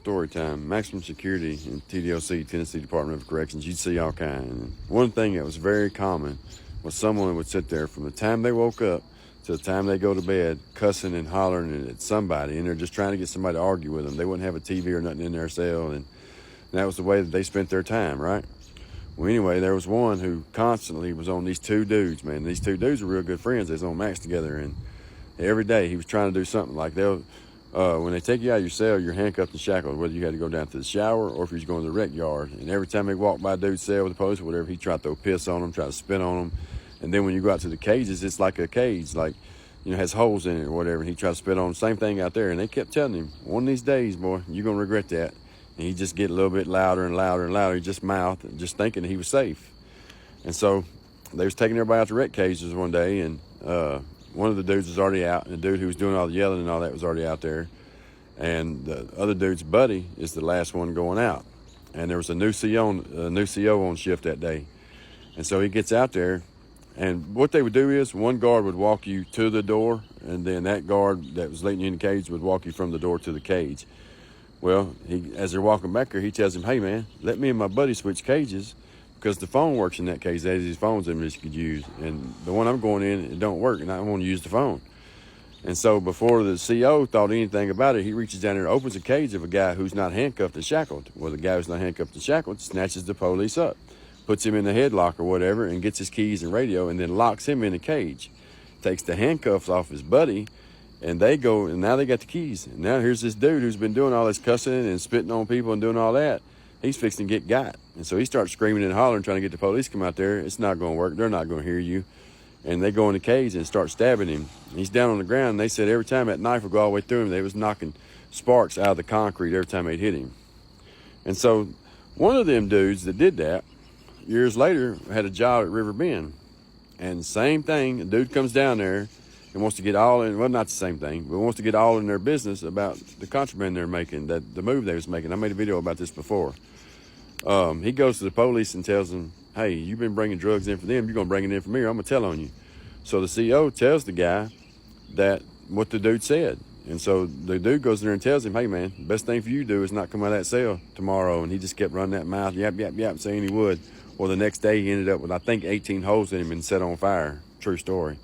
Storytime, maximum security in TDOC, Tennessee Department of Corrections. You'd see all kinds. And one thing that was very common was someone would sit there from the time they woke up to the time they go to bed, cussing and hollering at somebody, and they're just trying to get somebody to argue with them. They wouldn't have a TV or nothing in their cell, and that was the way that they spent their time, right? Well, anyway, there was one who constantly was on these two dudes, man. These two dudes were real good friends. They was on max together, and every day he was trying to do something. Like when they take you out of your cell, you're handcuffed and shackled, whether you had to go down to the shower or if you was going to the rec yard. And every time they walked by a dude's cell with the police or whatever, he tried to throw piss on them, try to spit on them. And then when you go out to the cages, it's like a cage, like, has holes in it or whatever. And he tried to spit on them. Same thing out there. And they kept telling him, one of these days, boy, you're going to regret that. And he just get a little bit louder and louder and louder. He just mouthed, just thinking he was safe. And so they was taking everybody out to rec cages one day, and one of the dudes was already out, and the dude who was doing all the yelling and all that was already out there. And the other dude's buddy is the last one going out. And there was a new CO on shift that day. And so he gets out there, and what they would do is one guard would walk you to the door, and then that guard that was leading you in the cage would walk you from the door to the cage. Well, as they're walking back there, he tells him, hey, man, let me and my buddy switch cages because the phone works in that cage. There's these phones in which you could use. And the one I'm going in, it don't work, and I want to use the phone. And so before the CO thought anything about it, he reaches down there and opens a cage of a guy who's not handcuffed and shackled. Well, the guy who's not handcuffed and shackled snatches the police up, puts him in the headlock or whatever, and gets his keys and radio, and then locks him in the cage. Takes the handcuffs off his buddy, and they go, and now they got the keys. And now here's this dude who's been doing all this cussing and spitting on people and doing all that. He's fixing to get got. And so he starts screaming and hollering, trying to get the police to come out there. It's not going to work. They're not going to hear you. And they go in the cage and start stabbing him. He's down on the ground, and they said every time that knife would go all the way through him, they was knocking sparks out of the concrete every time they'd hit him. And so one of them dudes that did that, years later, had a job at River Bend. And same thing, a dude comes down there and wants to get all in, well, not the same thing, but wants to get all in their business about the contraband they're making, that the move they was making. I made a video about this before. He goes to the police and tells them, hey, you've been bringing drugs in for them, you're going to bring it in for me, or I'm going to tell on you. So the CO tells the guy that what the dude said. And so the dude goes in there and tells him, hey, man, the best thing for you to do is not come out of that cell tomorrow. And he just kept running that mouth, yap, yap, yap, saying he would. Well, the next day he ended up with, I think, 18 holes in him and set on fire. True story.